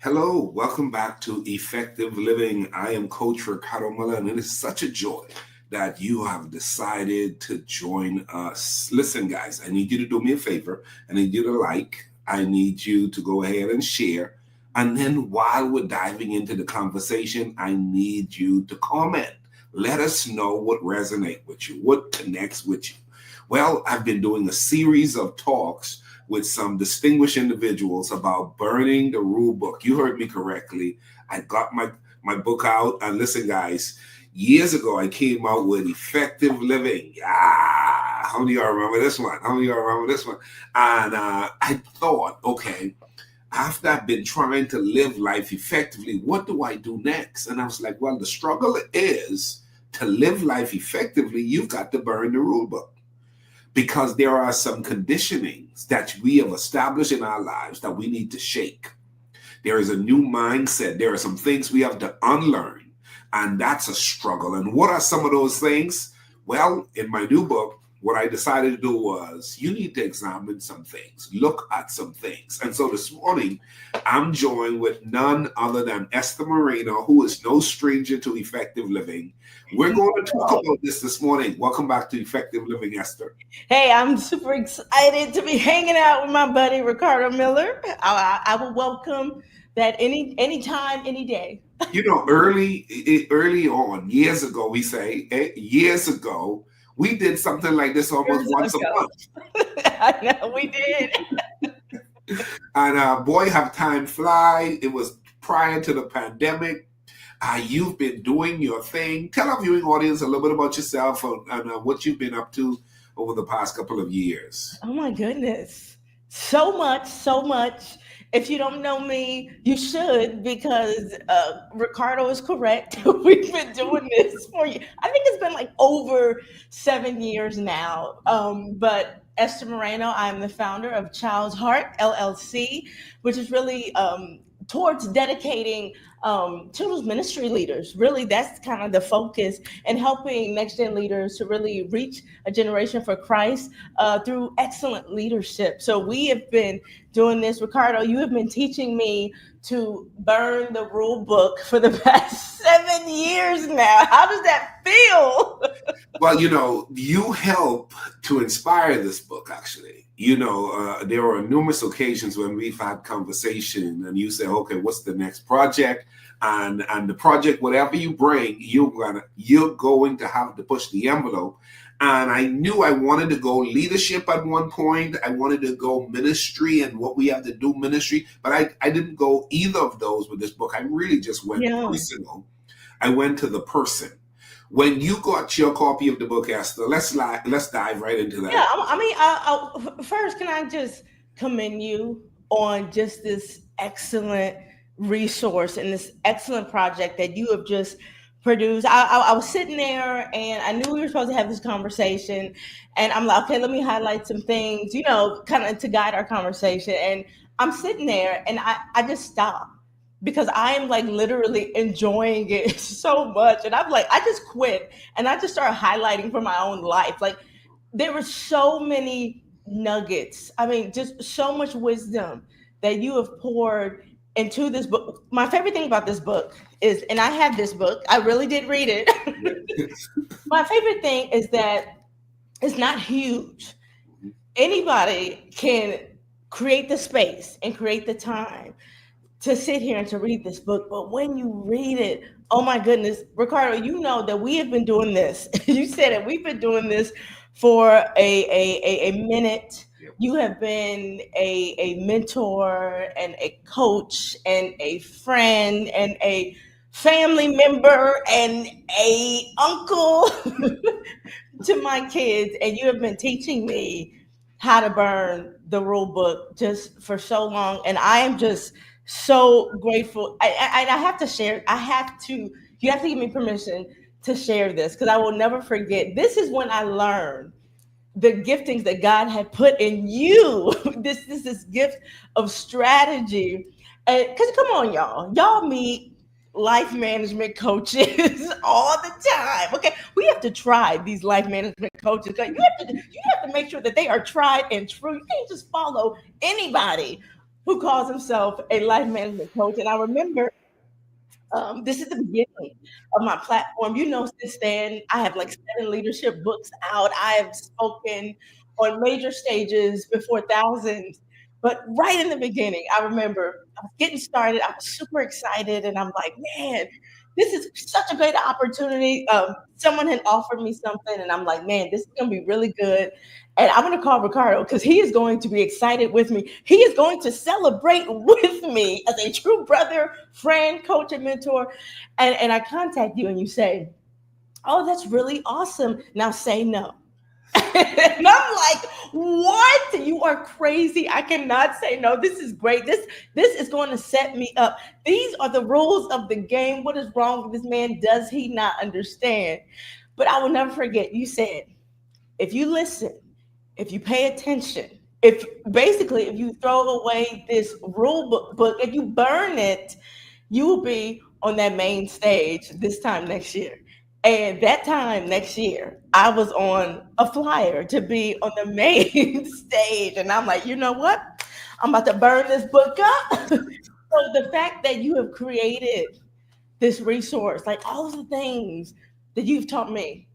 Hello, welcome back to Effective Living. I am Coach Ricardo Miller, and it is such a joy that you have decided to join us. Listen, guys, I need you to do me a favor. I need you to I need you to go ahead and share. And then while we're diving into the conversation, I need you to comment. Let us know what resonates with you, what connects with you. Well, I've been doing a series of talks with some distinguished individuals about burning the rule book. You heard me correctly. I got my book out. And listen, guys, years ago, I came out with Effective Living. How many of y'all remember this one? And I thought, okay, after I've been trying to live life effectively, what do I do next? And I was like, well, the struggle is to live life effectively, you've got to burn the rule book, because there are some conditionings that we have established in our lives that we need to shake. There is a new mindset. There are some things we have to unlearn, and that's a struggle. And what are some of those things? Well, in my new book, what I decided to do was you need to examine some things, look at some things. And so this morning, I'm joined with none other than Esther Moreno, who is no stranger to effective living. We're going to talk about this morning. Welcome back to Effective Living, Esther. Hey, I'm super excited to be hanging out with my buddy Ricardo Miller. I will welcome that anytime, any day. You know, early on, years ago, years ago, we did something like this almost once a month. I know we did. And boy, have time fly. It was prior to the pandemic. You've been doing your thing. Tell our viewing audience a little bit about yourself and what you've been up to over the past couple of years. Oh my goodness. So much, so much. If you don't know me, you should, because Ricardo is correct. We've been doing this for you. I think it's been like over 7 years now. But Esther Moreno, I'm the founder of Child's Heart LLC, which is really towards dedicating children's ministry leaders. Really, that's kind of the focus, and helping next gen leaders to really reach a generation for Christ through excellent leadership. So we have been doing this. Ricardo, you have been teaching me to burn the rule book for the past 7 years now. How does that feel? Well, you help to inspire this book, actually. There are numerous occasions when we've had conversation and you say, okay, what's the next project? And the project, whatever you bring, you're going to have to push the envelope. And I knew I wanted to go leadership at one point. I wanted to go ministry and what we have to do ministry, but I didn't go either of those with this book. I really just went personal. I went to the person. When you got your copy of the book, Esther, let's dive right into that. Yeah, first, can I just commend you on just this excellent resource and this excellent project that you have just produced. I was sitting there and I knew we were supposed to have this conversation, and I'm like, okay, let me highlight some things, kind of to guide our conversation. And I'm sitting there and I just stopped, because I am like literally enjoying it so much. And I'm like, I just quit and I just started highlighting from my own life. Like, there were so many nuggets. I mean, just so much wisdom that you have poured into this book. My favorite thing about this book is, and I have this book, I really did read it. My favorite thing is that it's not huge. Anybody can create the space and create the time to sit here and to read this book. But when you read it, oh my goodness, Ricardo, you know that we have been doing this. You said it, we've been doing this for a minute. You have been a mentor and a coach and a friend and a family member and a uncle to my kids. And you have been teaching me how to burn the rule book just for so long. And I am just so grateful. I have to share. You have to give me permission to share this, because I will never forget. This is when I learned the giftings that God had put in you. This gift of strategy. Because come on, y'all meet life management coaches all the time. Okay, we have to try these life management coaches. You have to make sure that they are tried and true. You can't just follow anybody who calls himself a life management coach. And I remember this is the beginning of my platform. Since then, I have like 7 leadership books out. I have spoken on major stages before thousands. But right in the beginning, I remember I was getting started. I was super excited, and I'm like, man, this is such a great opportunity. Someone had offered me something, and I'm like, man, this is gonna be really good. And I'm gonna call Ricardo because he is going to be excited with me. He is going to celebrate with me as a true brother, friend, coach, and mentor. And I contact you and you say, oh, that's really awesome. Now say no. And I'm like, what? You are crazy. I cannot say no. This is great. This is going to set me up. These are the rules of the game. What is wrong with this man? Does he not understand? But I will never forget, you said, if you listen, if you pay attention, if you throw away this rule book, if you burn it, you will be on that main stage this time next year. And that time next year, I was on a flyer to be on the main stage. And I'm like, you know what? I'm about to burn this book up. So the fact that you have created this resource, like all of the things that you've taught me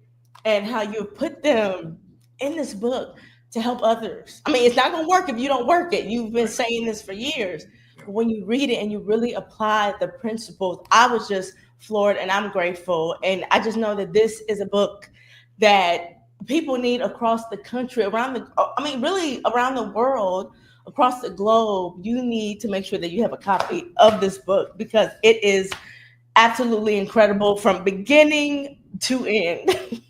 and how you've put them in this book to help others. I mean, it's not going to work if you don't work it. You've been saying this for years. But when you read it and you really apply the principles, I was just floored, and I'm grateful. And I just know that this is a book that people need across the country, really around the world, across the globe. You need to make sure that you have a copy of this book because it is absolutely incredible from beginning to end.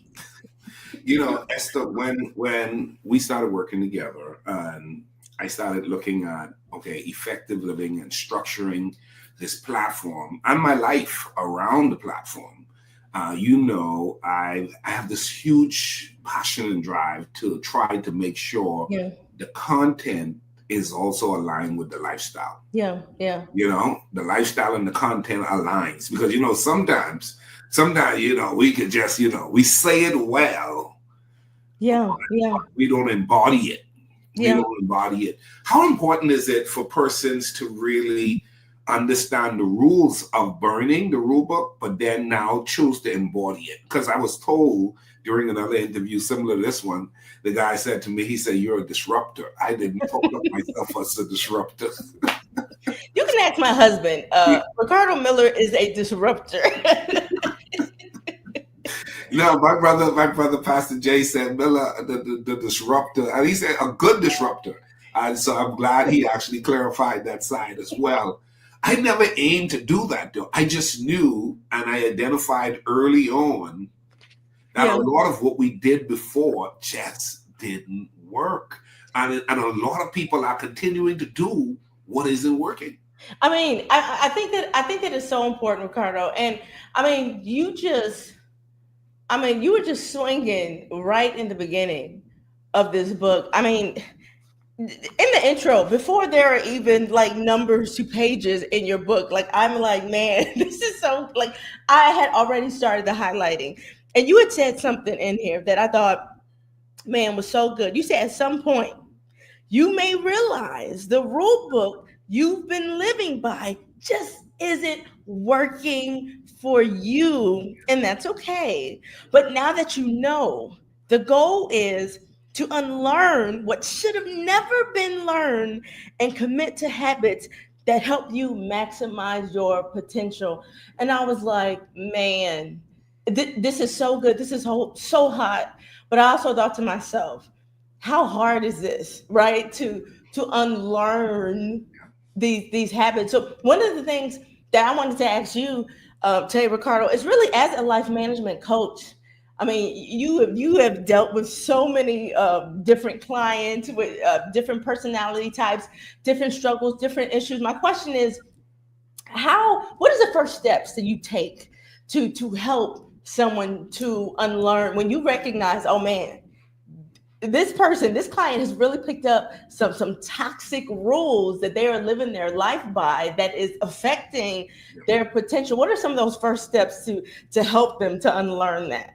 Esther, when we started working together and I started looking at, effective living and structuring this platform and my life around the platform, I have this huge passion and drive to try to make sure the content is also aligned with the lifestyle. Yeah. The lifestyle and the content aligns because, sometimes, we could just, we say it well. Yeah. We don't embody it. How important is it for persons to really understand the rules of burning the rule book, but then now choose to embody it? Because I was told during another interview similar to this one, the guy said to me, he said, "You're a disruptor." I didn't talk of myself as a disruptor. You can ask my husband. Ricardo Miller is a disruptor. My brother, Pastor Jay said Miller, the disruptor, and he said a good disruptor. And so I'm glad he actually clarified that side as well. I never aimed to do that though. I just knew and I identified early on that a lot of what we did before just didn't work. And a lot of people are continuing to do what isn't working. I mean, I think that is so important, Ricardo. And I mean, you were just swinging right in the beginning of this book. I mean, in the intro, before there are even like numbers to pages in your book, like I'm like, man, this is so, like I had already started the highlighting. And you had said something in here that I thought, man, was so good. You said at some point, you may realize the rule book you've been living by just isn't working for you, and that's okay. But now that you know, the goal is to unlearn what should have never been learned and commit to habits that help you maximize your potential. And I was like, man, this is so good. This is so hot. But I also thought to myself, how hard is this, right? To unlearn these habits. So one of the things that I wanted to ask you today, Ricardo, is really as a life management coach. I mean, you have dealt with so many different clients with different personality types, different struggles, different issues. My question is, what is the first steps that you take to help someone to unlearn when you recognize, oh man, this client has really picked up some toxic rules that they are living their life by that is affecting their potential? What are some of those first steps to help them to unlearn that?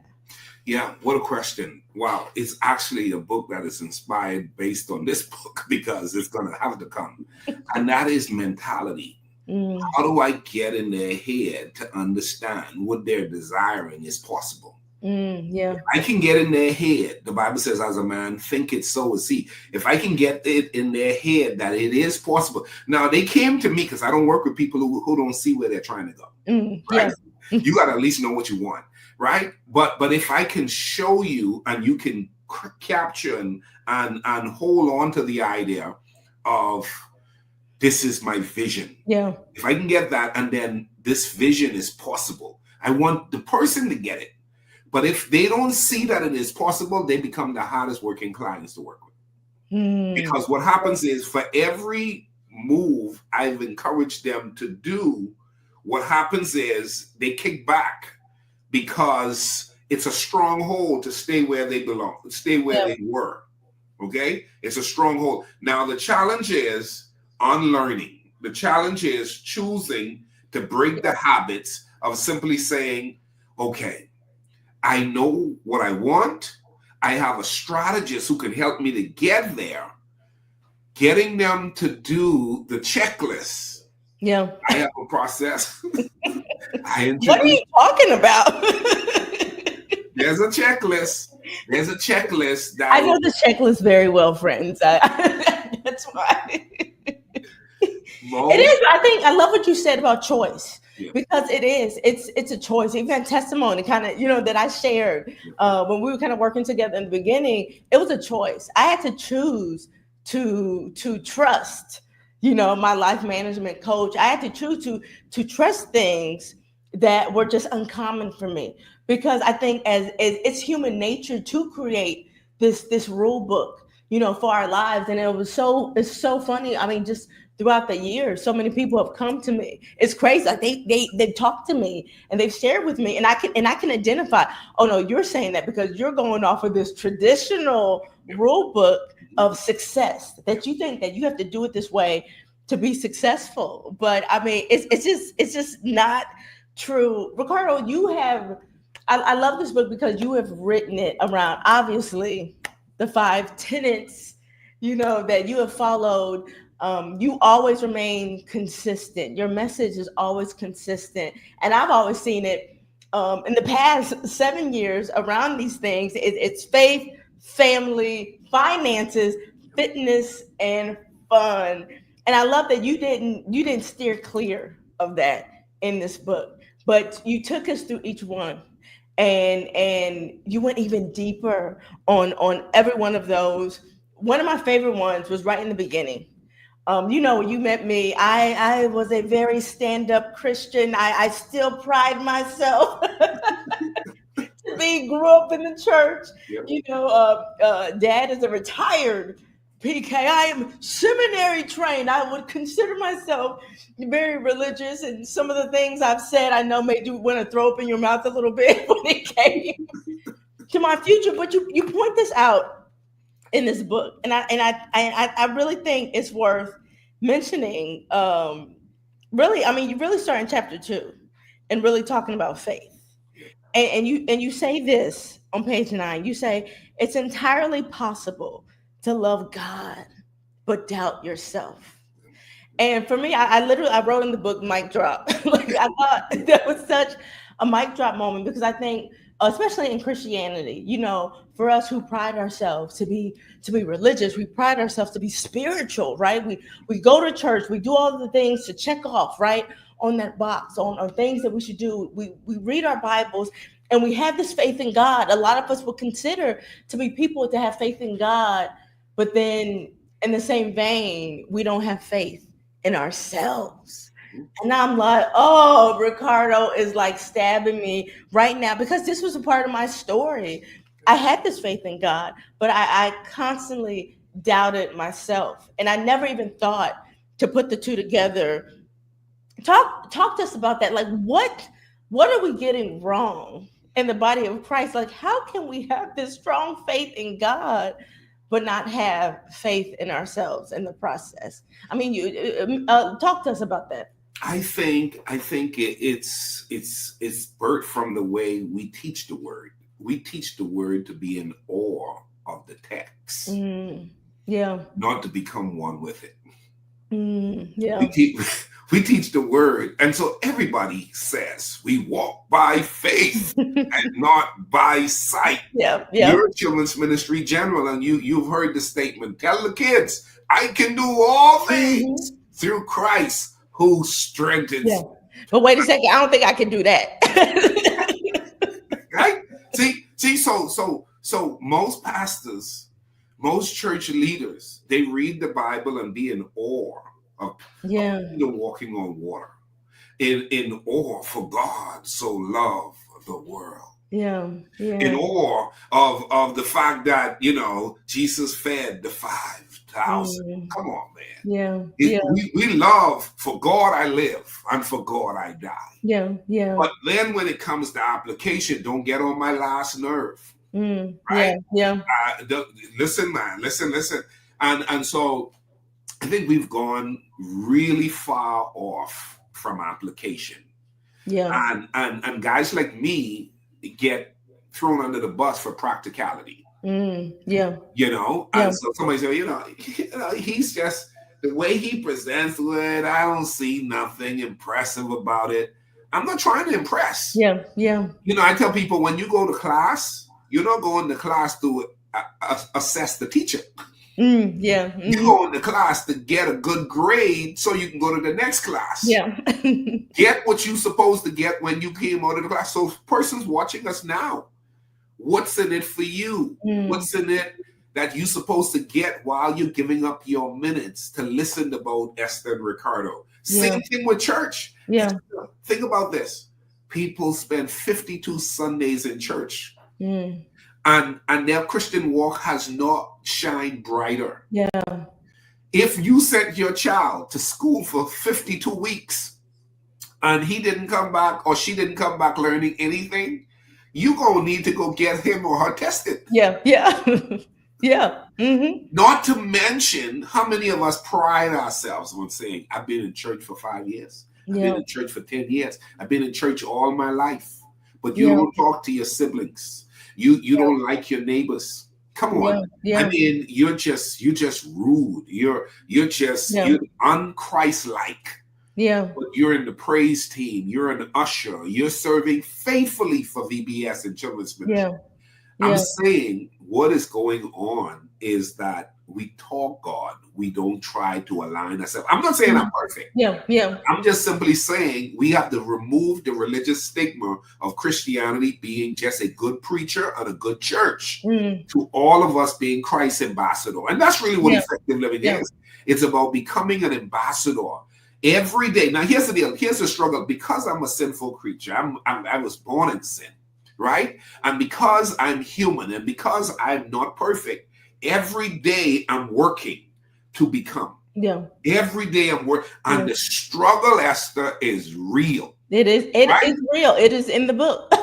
Yeah, what a question. Wow. It's actually a book that is inspired based on this book because it's going to have to come. And that is mentality. Mm, How do I get in their head to understand what they're desiring is possible? yeah. I can get in their head. The Bible says, as a man thinketh, so is he. If I can get it in their head that it is possible. Now, they came to me because I don't work with people who don't see where they're trying to go, right? Yeah. You got to at least know what you want, right? But if I can show you and you can capture and hold on to the idea of this is my vision. Yeah. If I can get that, and then this vision is possible, I want the person to get it. But if they don't see that it is possible, they become the hardest working clients to work with. Mm, Because what happens is for every move I've encouraged them to do, what happens is they kick back because it's a stronghold to stay where they belong, stay where yeah. they were. Okay? It's a stronghold. Now, the challenge is unlearning. The challenge is choosing to break the habits of simply saying, okay, I know what I want. I have a strategist who can help me to get there. Getting them to do the checklist. Yeah. I have a process. I What are introduce. you talking about? There's a checklist. There's a checklist I that know the checklist very well, friends. That's why. It most. is. I think I love what you said about choice Yeah, because it is. It's a choice. Even that testimony, kind of, that I shared yeah, when we were kind of working together in the beginning. It was a choice. I had to choose to trust. My life management coach. I had to choose to trust things that were just uncommon for me because I think as it's human nature to create this rule book, for our lives, and it's so funny. I mean, just throughout the years, so many people have come to me. It's crazy. Like they talk to me and they've shared with me, and I can identify. Oh no, you're saying that because you're going off of this traditional yeah. rule book of success that you think that you have to do it this way to be successful. But I mean, it's just not true. Ricardo, you have. I love this book because you have written it around obviously the five tenets, that you have followed. You always remain consistent. Your message is always consistent. And I've always seen it in the past 7 years around these things. It's faith, family, finances, fitness, and fun. And I love that you didn't steer clear of that in this book, but you took us through each one and you went even deeper on every one of those. One of my favorite ones was right in the beginning. When you met me, I was a very stand-up Christian. I still pride myself to be grew up in the church. Yeah. Dad is a retired PK. I am seminary trained. I would consider myself very religious, and some of the things I've said I know made you want to throw up in your mouth a little bit when it came to my future. But you point this out in this book, and I really think it's worth mentioning. Really, I mean, you really start in chapter 2, and really talking about faith, and you say this on page 9. You say it's entirely possible to love God but doubt yourself. And for me, I literally I wrote in the book mic drop. Like I thought that was such a mic drop moment because I think, especially in Christianity, for us who pride ourselves to be religious, we pride ourselves to be spiritual, right? We go to church, we do all the things to check off, right, on that box, on things that we should do. We read our Bibles and we have this faith in God. A lot of us would consider to be people to have faith in God, but then in the same vein, we don't have faith in ourselves. And I'm like, oh, Ricardo is like stabbing me right now because this was a part of my story. I had this faith in God, but I constantly doubted myself. And I never even thought to put the two together. Talk to us about that. Like what are we getting wrong in the body of Christ? Like how can we have this strong faith in God but not have faith in ourselves in the process? I mean, you talk to us about that. I think it's birthed from the way we teach the word. we teach the word to be in awe of the text, Yeah. not to become one with it. Yeah. We teach the word, and so everybody says we walk by faith and not by sight. Yeah. Yeah. You're a children's ministry general, and you've heard the statement. Tell the kids, I can do all things through Christ who strengthens. Yeah. But wait a second, I don't think I can do that. Right? See, so most pastors, most church leaders, they read the Bible and be in awe of walking on water. In awe, for God so loved the world. Yeah. In awe of the fact that, Jesus fed the 5,000. Come on, man. We love, for God I live and for God I die. Yeah. But then when it comes to application, don't get on my last nerve. Right? Yeah. Listen, man. Listen. And so I think we've gone really far off from application. Yeah. And guys like me get thrown under the bus for practicality. Yeah. And so somebody say, he's just, the way he presents it, I don't see nothing impressive about it. I'm not trying to impress. Yeah. I tell people, when you go to class, you're not going to class to assess the teacher. Yeah. You go into class to get a good grade so you can go to the next class. Yeah. Get what you're supposed to get when you came out of the class. So persons watching us now, what's in it for you? What's in it that you're supposed to get while you're giving up your minutes to listen about Esther and Ricardo? Same thing with church. Yeah. Think about this. People spend 52 Sundays in church. And their Christian walk has not shined brighter. Yeah. If you sent your child to school for 52 weeks and he didn't come back or she didn't come back learning anything, you're going to need to go get him or her tested. Yeah. Yeah. Not to mention how many of us pride ourselves on saying, I've been in church for 5 years. I've been in church for 10 years. I've been in church all my life. But you don't talk to your siblings. You don't like your neighbors. Come on. I mean, you're just rude. You're unchristlike. Yeah. But you're in the praise team. You're an usher. You're serving faithfully for VBS and children's ministry. I'm saying what is going on is that we talk God. We don't try to align ourselves. I'm not saying I'm perfect. Yeah. I'm just simply saying we have to remove the religious stigma of Christianity being just a good preacher and a good church to all of us being Christ's ambassador. And that's really what effective living is. It's about becoming an ambassador every day. Now, here's the deal. Here's the struggle. Because I'm a sinful creature, I was born in sin, right? And because I'm human and because I'm not perfect, every day I'm working to become. Yeah. Every day I'm working. And the struggle, Esther, is real. It is. It is real. It is in the book.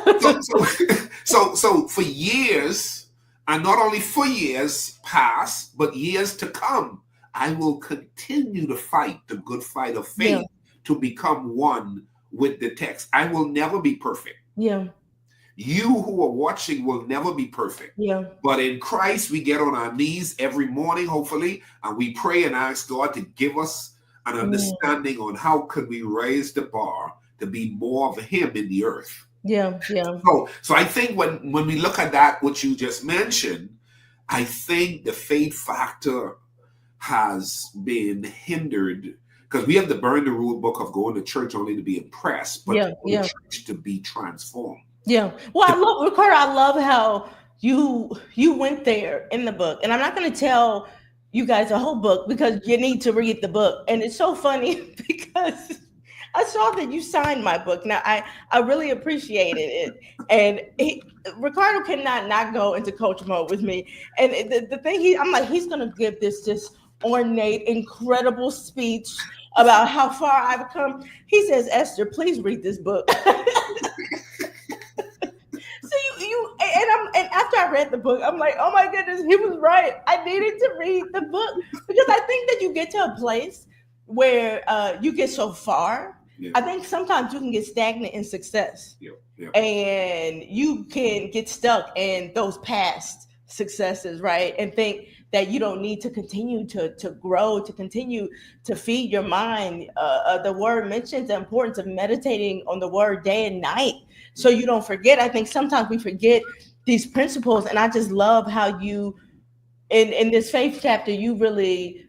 So for years, and not only for years past, but years to come, I will continue to fight the good fight of faith to become one with the text. I will never be perfect. Yeah. You who are watching will never be perfect. Yeah. But in Christ, we get on our knees every morning, hopefully, and we pray and ask God to give us an understanding on how could we raise the bar to be more of Him in the earth. Yeah. So I think when we look at that, what you just mentioned, I think the faith factor has been hindered because we have to burn the rule book of going to church only to be impressed, but to go to church to be transformed. Yeah. Well, Ricardo, I love how you went there in the book. And I'm not going to tell you guys the whole book because you need to read the book. And it's so funny because I saw that you signed my book. Now, I really appreciated it. And Ricardo cannot not go into coach mode with me. And the thing, I'm like, he's going to give this ornate, incredible speech about how far I've come. He says, Esther, please read this book. And after I read the book, I'm like, oh my goodness, he was right. I needed to read the book because I think that you get to a place where you get so far Yeah. I think sometimes you can get stagnant in success. Yeah. Yeah. And you can get stuck in those past successes, right? And think that you don't need to continue to grow, to continue to feed your mind. The word mentions the importance of meditating on the word day and night so you don't forget. I think sometimes we forget these principles. And I just love how you, in this faith chapter, you really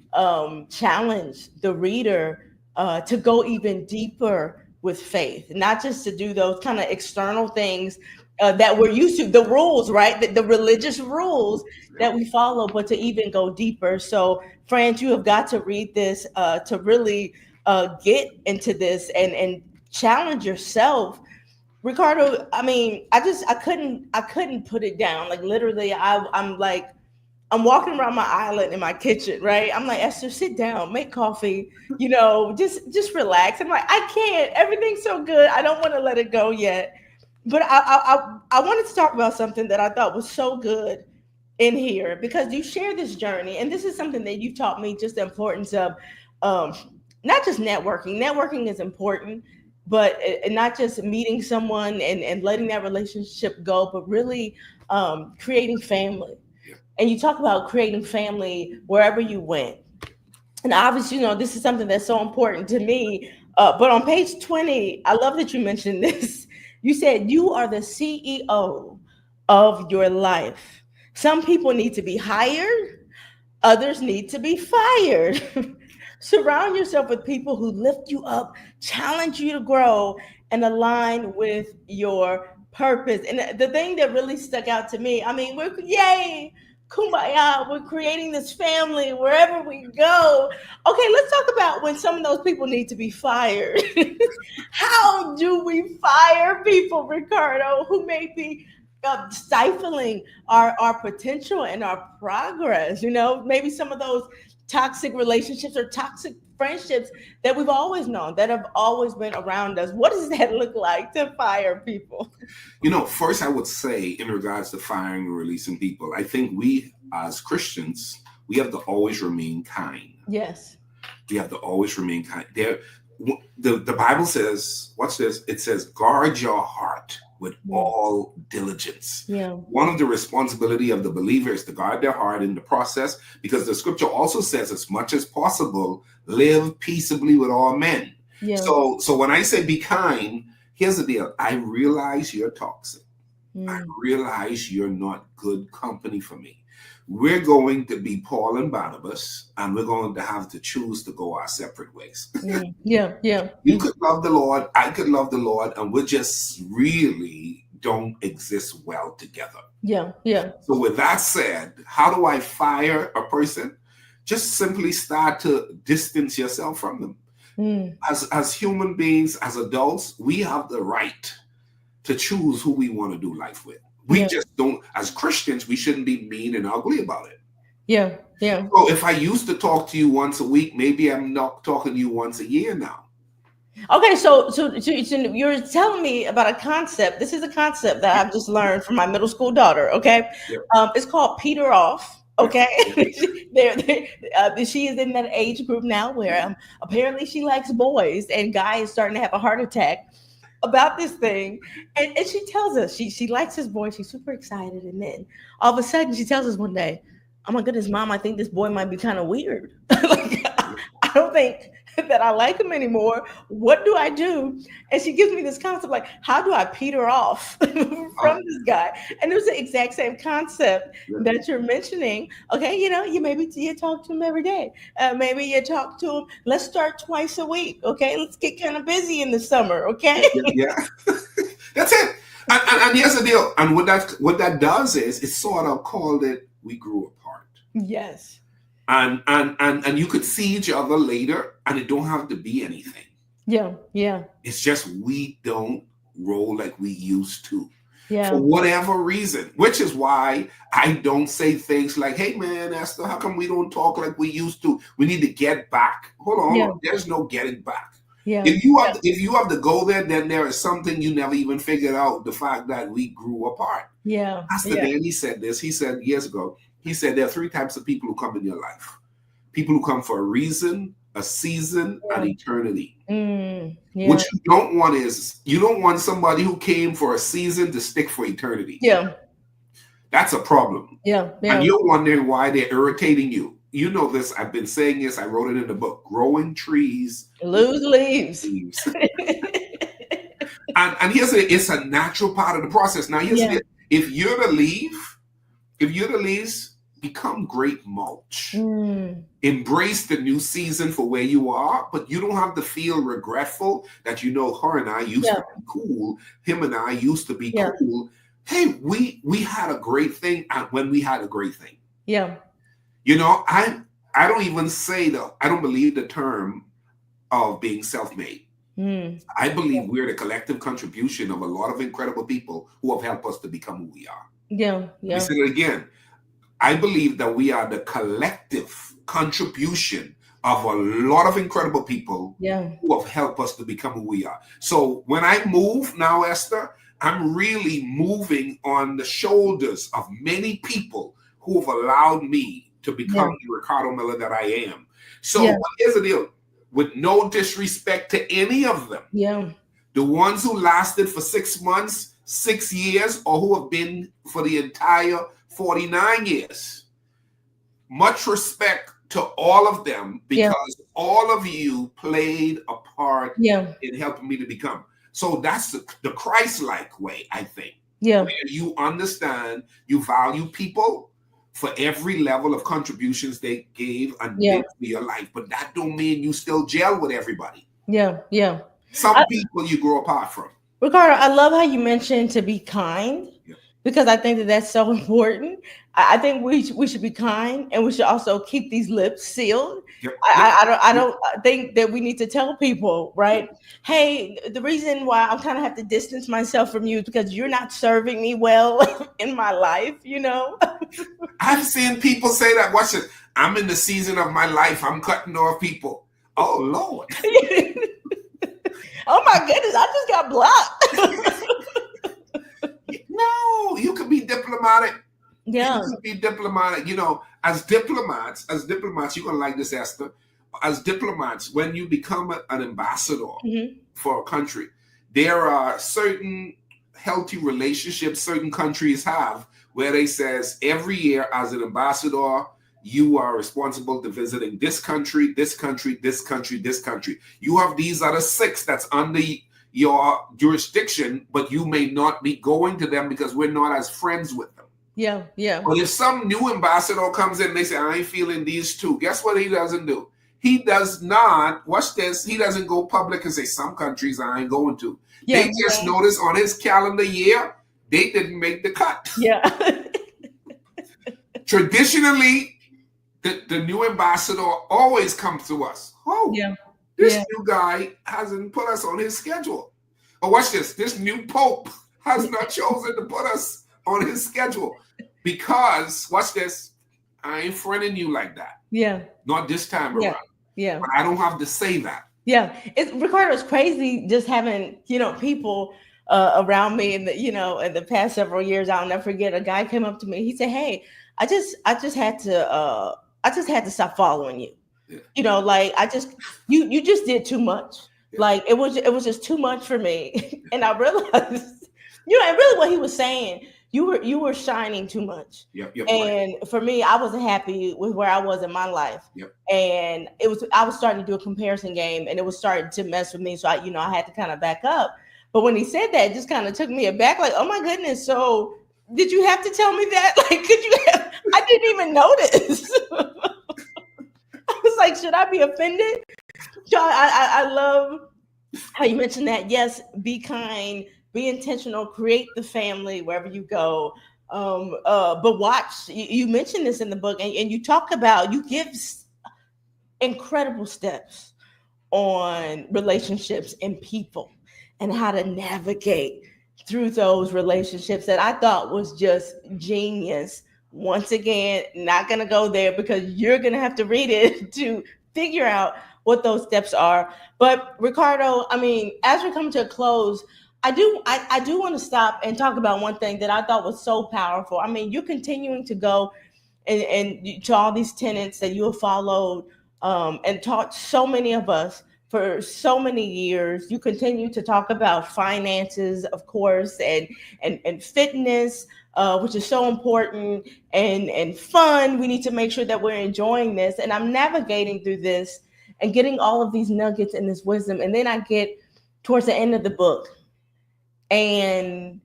challenge the reader to go even deeper with faith, not just to do those kind of external things that we're used to, the rules, right? The religious rules Yeah. that we follow, but to even go deeper. So, friends, you have got to read this to really get into this and challenge yourself. Ricardo, I mean, I couldn't put it down. Like literally, I'm like, I'm walking around my island in my kitchen, right? I'm like, Esther, sit down, make coffee, just relax. I'm like, I can't. Everything's so good. I don't want to let it go yet. But I wanted to talk about something that I thought was so good in here because you share this journey, and this is something that you taught me, just the importance of um, not just networking. Networking is important, but not just meeting someone and letting that relationship go, but really creating family. Yeah. And you talk about creating family wherever you went. And obviously, this is something that's so important to me. But on page 20, I love that you mentioned this. You said you are the CEO of your life. Some people need to be hired, others need to be fired. Surround yourself with people who lift you up, challenge you to grow, and align with your purpose. And the thing that really stuck out to me, I mean, yay, kumbaya, we're creating this family wherever we go. Okay, let's talk about when some of those people need to be fired. How do we fire people, Ricardo, who may be stifling our potential and our progress? Maybe some of those toxic relationships or toxic friendships that we've always known, that have always been around us. What does that look like to fire people? First I would say in regards to firing and releasing people, I think we as Christians, we have to always remain kind. Yes. We have to always remain kind. The Bible says, watch this, it says, guard your heart with all diligence. Yeah. One of the responsibility of the believer is to guard their heart in the process, because the scripture also says, as much as possible, live peaceably with all men. Yeah. So when I say be kind, here's the deal. I realize you're toxic. I realize you're not good company for me. We're going to be Paul and Barnabas, and we're going to have to choose to go our separate ways. Yeah. You could love the Lord, I could love the Lord, and we just really don't exist well together. Yeah. So with that said, how do I fire a person? Just simply start to distance yourself from them. As human beings, as adults, we have the right to choose who we want to do life with. We just don't, as Christians, we shouldn't be mean and ugly about it. Yeah. So if I used to talk to you once a week, maybe I'm not talking to you once a year now. Okay, so you're telling me about a concept. This is a concept that I've just learned from my middle school daughter. Okay, it's called Peter off. Okay, she is in that age group now where apparently she likes boys, and Guy is starting to have a heart attack about this thing, and she tells us she likes this boy. She's super excited, and then all of a sudden she tells us one day, "Oh my goodness, Mom, I think this boy might be kind of weird. Like, I don't think that I like him anymore. What do I do?" And she gives me this concept like, how do I peter off from this guy? And it was the exact same concept that you're mentioning. Okay, you talk to him every day. Maybe you talk to him. Let's start twice a week. Okay, let's get kind of busy in the summer. Okay. Yeah. That's it. And here's the deal. And what that does is it's sort of called it, we grew apart. Yes. And you could see each other later, and it don't have to be anything. Yeah. It's just we don't roll like we used to. Yeah. For whatever reason, which is why I don't say things like, "Hey man, Esther, how come we don't talk like we used to? We need to get back." Hold on. Yeah. There's no getting back. Yeah. If you have to go there, then there is something you never even figured out, the fact that we grew apart. Yeah. Pastor Danny said this. He said years ago, he said there are three types of people who come in your life. people who come for a reason, a season, Yeah. and eternity. Yeah. What you don't want is, you don't want somebody who came for a season to stick for eternity. Yeah. That's a problem. Yeah. And Yeah. you're wondering why they're irritating you. You know this. I've been saying this. I wrote it in the book. Growing trees Lose leaves. leaves. And here's it's a natural part of the process. Now here's Yeah. it. If you're the leaves, become great mulch. Embrace the new season for where you are, but you don't have to feel regretful that her and I used to be cool. Him and I used to be cool. Hey, we had a great thing when we had a great thing. Yeah. I don't even say I don't believe the term of being self-made. I believe we're the collective contribution of a lot of incredible people who have helped us to become who we are. Yeah. Yeah. Let me say it again. I believe that we are the collective contribution of a lot of incredible people who have helped us to become who we are. So when I move now, Esther, I'm really moving on the shoulders of many people who have allowed me to become the Ricardo Miller that I am. So here's the deal. With no disrespect to any of them, the ones who lasted for 6 months, 6 years, or who have been for the entire 49 years, much respect to all of them, because all of you played a part in helping me to become. So that's the Christ-like way, I think. Where you understand, you value people for every level of contributions they gave and did for your life. But that don't mean you still gel with everybody. Yeah. Some people you grow apart from. Ricardo, I love how you mentioned to be kind, because I think that's so important. I think we should be kind, and we should also keep these lips sealed. I don't think that we need to tell people, right? Hey, the reason why I kind of have to distance myself from you is because you're not serving me well in my life, I've seen people say that. Watch it. I'm in the season of my life. I'm cutting off people. Oh, Lord. Oh, my goodness. I just got blocked. No, you can be diplomatic. Yeah. You can be diplomatic. As diplomats, you're going to like this, Esther. As diplomats, when you become an ambassador for a country, there are certain healthy relationships certain countries have where they says every year as an ambassador, you are responsible to visiting this country, this country, this country, this country. You have these other 6 that's under your jurisdiction, but you may not be going to them because we're not as friends with them. Yeah. But if some new ambassador comes in, they say, I ain't feeling these 2. Guess what he doesn't do? He does not, watch this, he doesn't go public and say, some countries I ain't going to. They just notice on his calendar year, they didn't make the cut. Yeah. Traditionally, the new ambassador always comes to us. Oh, this new guy hasn't put us on his schedule. Oh, watch this. This new pope has not chosen to put us on his schedule because, watch this, I ain't friending you like that. Yeah. Not this time around. Yeah. But I don't have to say that. Yeah. Ricardo, it's crazy just having, people around me in the past several years. I'll never forget, a guy came up to me. He said, hey, I just had to stop following you. Yeah. You just did too much. Yeah. Like it was just too much for me. And I realized, and really what he was saying, you were shining too much. Yep, and right. For me, I wasn't happy with where I was in my life. Yep. And I was starting to do a comparison game, and it was starting to mess with me. So I had to kind of back up. But when he said that, it just kind of took me aback, like, oh my goodness. So did you have to tell me that? Like, I didn't even notice. I was like, should I be offended? So I love how you mentioned that. Yes, be kind, be intentional, create the family wherever you go. But watch, you mentioned this in the book, and you talk about, you give incredible steps on relationships and people and how to navigate through those relationships that I thought was just genius. Once again, not going to go there because you're going to have to read it to figure out what those steps are. But Ricardo, I mean, as we come to a close, I do want to stop and talk about one thing that I thought was so powerful. I mean, you're continuing to go to all these tenets that you have followed, and taught so many of us for so many years. You continue to talk about finances, of course, and fitness, which is so important, and fun. We need to make sure that we're enjoying this. And I'm navigating through this and getting all of these nuggets and this wisdom. And then I get towards the end of the book, and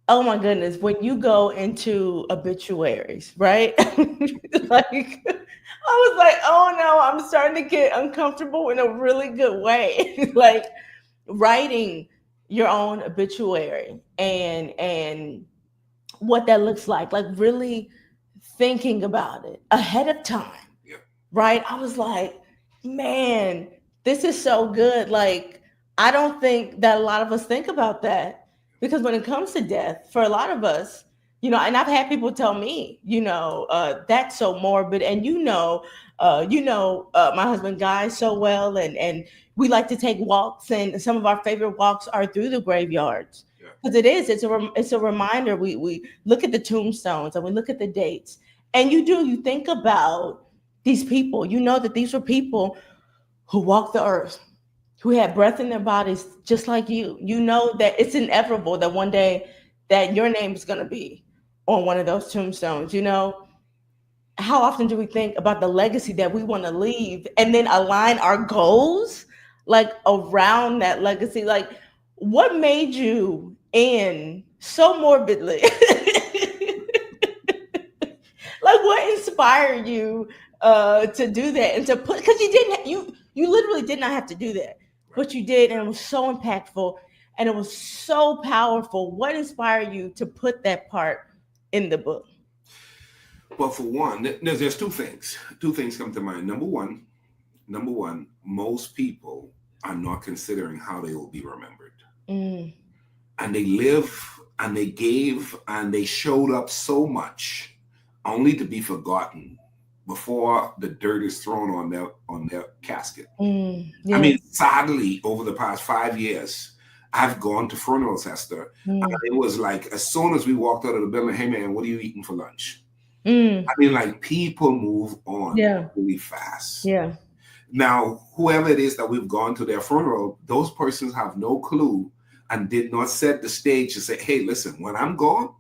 oh my goodness, when you go into obituaries, right? Like, I was like, oh no, I'm starting to get uncomfortable in a really good way. Like, writing your own obituary, and what that looks like really thinking about it ahead of time. Yeah. Right? I was like, man, this is so good. Like, I don't think that a lot of us think about that, because when it comes to death, for a lot of us, and I've had people tell me, that's so morbid. And my husband Guy so well, and we like to take walks, and some of our favorite walks are through the graveyards, because it's a reminder. We look at the tombstones and we look at the dates, and you think about these people. You know that these were people who walked the earth, who had breath in their bodies, just like you. You know that it's inevitable that one day that your name is going to be on one of those tombstones. How often do we think about the legacy that we want to leave, and then align our goals like around that legacy? Like, what made you end so morbidly? Like, what inspired you to do that, and to put, because you literally did not have to do that, but you did, and it was so impactful, and it was so powerful. What inspired you to put that part in the book? Well, for one, there's two things. Two things come to mind. Number one, most people are not considering how they will be remembered. And they live, and they gave, and they showed up so much, only to be forgotten before the dirt is thrown on their casket. Yes. I mean, sadly, over the past 5 years, I've gone to funerals, Esther, and it was like, as soon as we walked out of the building, hey man, what are you eating for lunch? I mean, like, people move on really fast. Yeah. Now, whoever it is that we've gone to their funeral, those persons have no clue and did not set the stage to say, hey, listen, when I'm gone,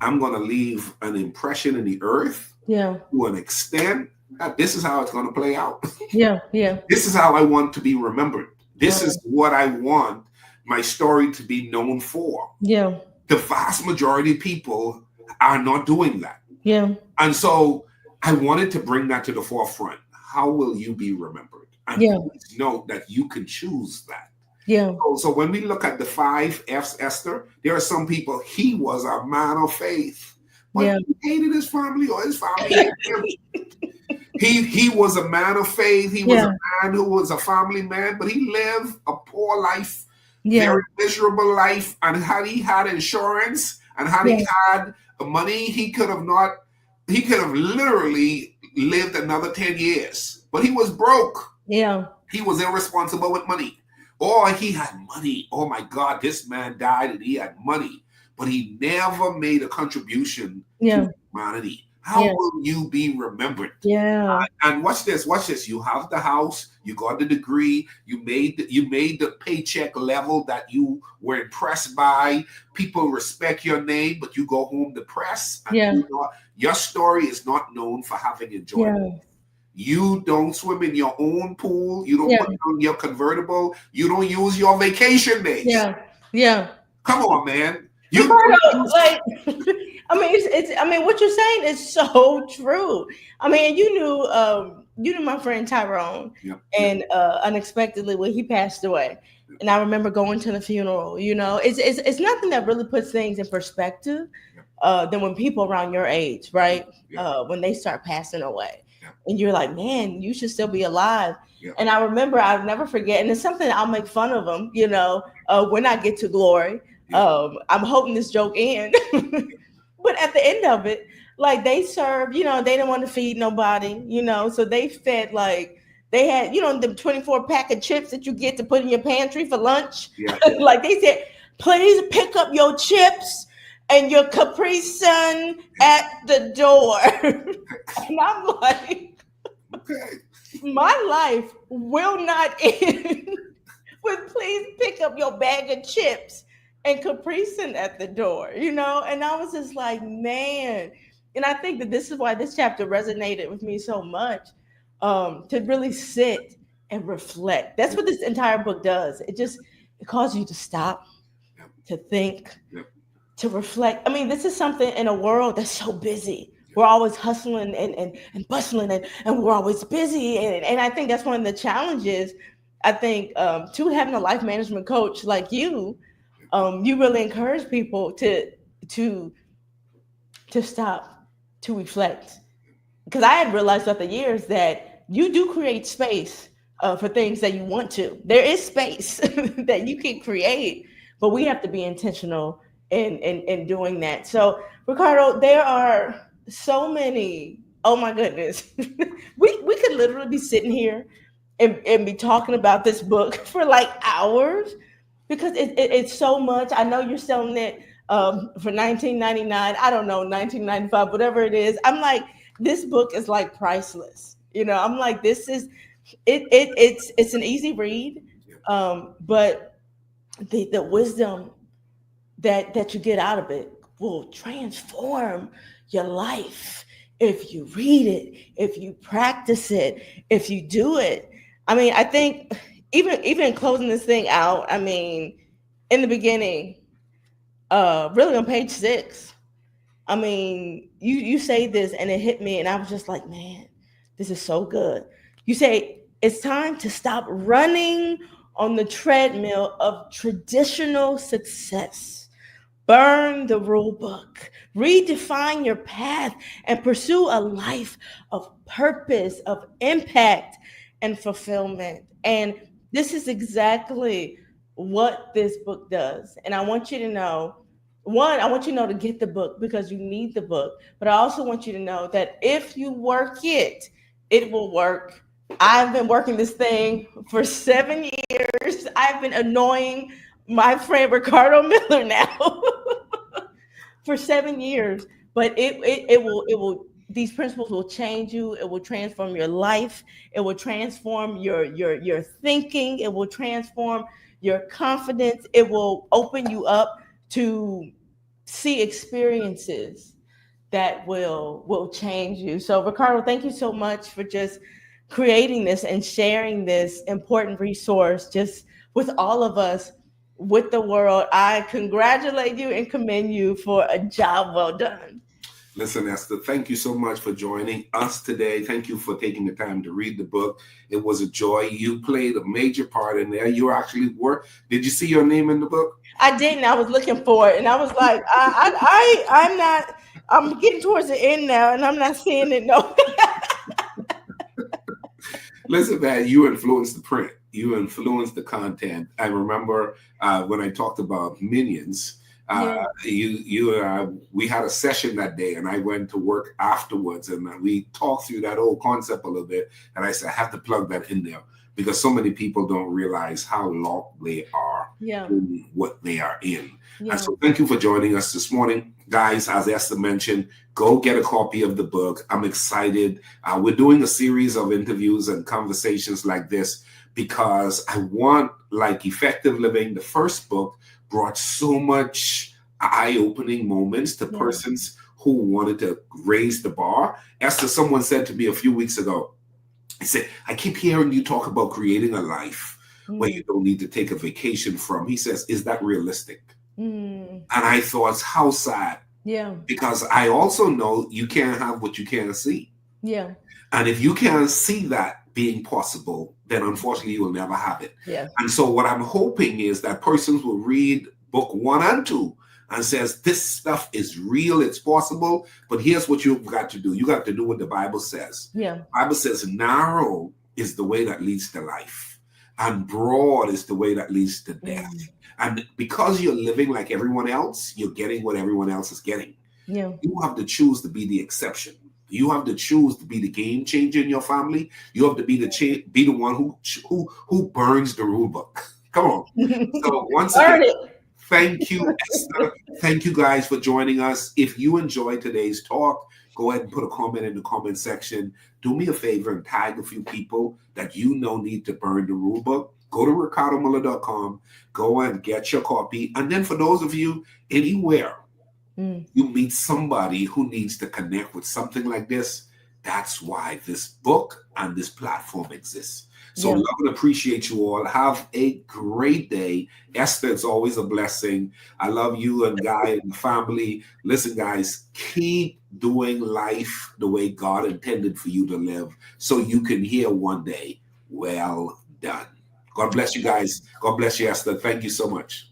I'm going to leave an impression in the earth to an extent that this is how it's going to play out. Yeah. This is how I want to be remembered. This is what I want my story to be known for. Yeah. The vast majority of people are not doing that. Yeah. And so I wanted to bring that to the forefront. How will you be remembered? And please note that you can choose that. Yeah. So when we look at the 5 F's, Esther, there are some people, he was a man of faith, but he hated his family, or his family hated him. He was a man of faith. He was a man who was a family man, but he lived a poor life, very miserable life. And had he had insurance, and had he had money, he could have literally lived another 10 years, but he was broke. Yeah. He was irresponsible with money. Or he had money. Oh my God, this man died and he had money, but he never made a contribution to humanity. How will you be remembered? Yeah. And watch this. You have the house, you got the degree, you made the paycheck level that you were impressed by. People respect your name, but you go home depressed. And your story is not known for having enjoyment. You don't swim in your own pool. You don't put on your convertible. You don't use your vacation days. Yeah. Come on, man. What you're saying is so true. I mean, you knew my friend Tyrone, and unexpectedly when he passed away, and I remember going to the funeral. It's nothing that really puts things in perspective than when people around your age, right? When they start passing away. And you're like, man, you should still be alive. And I remember, I'll never forget, and it's something I'll make fun of them, when I get to glory. I'm hoping this joke ends. But at the end of it, like, they served, they didn't want to feed nobody, so they fed, like, they had, the 24 pack of chips that you get to put in your pantry for lunch. Like, they said, please pick up your chips and your Capri Sun at the door. And I'm like, Okay. my life will not end with please pick up your bag of chips and Capri Sun at the door, you know? And I was just like, man. And I think that this is why this chapter resonated with me so much, to really sit and reflect. That's what this entire book does. It causes you to stop, Yep. to think, Yep. to reflect. I mean, this is something in a world that's so busy. We're always hustling and bustling and we're always busy. And I think that's one of the challenges. I think to having a life management coach like you really encourage people to to stop, to reflect. Because I had realized throughout the years that you do create space for things that you want to. There is space that you can create, but we have to be intentional in doing that. So, Ricardo, there are so many. Oh my goodness, we could literally be sitting here and be talking about this book for like hours because it's so much. I know you're selling it for 19.99. I don't know, 19.95, whatever it is. I'm like, this book is like priceless. You know, I'm like, this is it's an easy read, but the wisdom that you get out of it will transform your life if you read it, if you practice it, if you do it. I mean, I think even closing this thing out, I mean, in the beginning, really on page 6, I mean, you say this and it hit me, and I was just like, man, this is so good. You say it's time to stop running on the treadmill of traditional success. Burn the rule book, redefine your path, and pursue a life of purpose, of impact, and fulfillment. And this is exactly what this book does. And I want you to know, one, I want you to know to get the book because you need the book. But I also want you to know that if you work it, it will work. I've been working this thing for 7 years. I've been annoying my friend Ricardo Miller now for 7 years. But it will these principles will change you. It will transform your life. It will transform your thinking. It will transform your confidence. It will open you up to see experiences that will change you. So Ricardo, thank you so much for just creating this and sharing this important resource just with all of us, with the world. I congratulate you and commend you for a job well done. Listen, Esther, thank you so much for joining us today. Thank you for taking the time to read the book. It was a joy. You played a major part in there. You actually were. Did you see your name in the book? I didn't. I was looking for it, and I was like, I'm not. I'm getting towards the end now, and I'm not seeing it. No. Listen, man, you influenced the print. You influenced the content. I remember when I talked about Minions. We had a session that day, and I went to work afterwards, and we talked through that whole concept a little bit. And I said, I have to plug that in there because so many people don't realize how locked they are in what they are in. And so thank you for joining us this morning. Guys, as Esther mentioned, go get a copy of the book. I'm excited. We're doing a series of interviews and conversations like this because I want, like Effective Living, the first book, brought so much eye-opening moments to persons who wanted to raise the bar. Esther, someone said to me a few weeks ago, he said, I keep hearing you talk about creating a life where you don't need to take a vacation from. He says, is that realistic? And I thought, how sad. Yeah. Because I also know you can't have what you can't see. Yeah. And if you can't see that being possible, then unfortunately you will never have it. Yeah. And so what I'm hoping is that persons will read book 1 and 2 and says, this stuff is real, it's possible, but here's what you've got to do. You got to do what the Bible says. Yeah. The Bible says narrow is the way that leads to life, and broad is the way that leads to death. And because you're living like everyone else, you're getting what everyone else is getting. Yeah. You have to choose to be the exception. You have to choose to be the game changer in your family. You have to be be the one who burns the rule book. Come on. So once again, Thank you, Esther. Thank you guys for joining us. If you enjoyed today's talk, go ahead and put a comment in the comment section. Do me a favor and tag a few people that you know need to burn the rule book. Go to ricardomiller.com, go and get your copy. And then for those of you anywhere you meet somebody who needs to connect with something like this, that's why this book and this platform exists. So love and appreciate you all. Have a great day. Esther, it's always a blessing. I love you and Guy and the family. Listen, guys, keep doing life the way God intended for you to live so you can hear one day, well done. God bless you guys. God bless you, Esther. Thank you so much.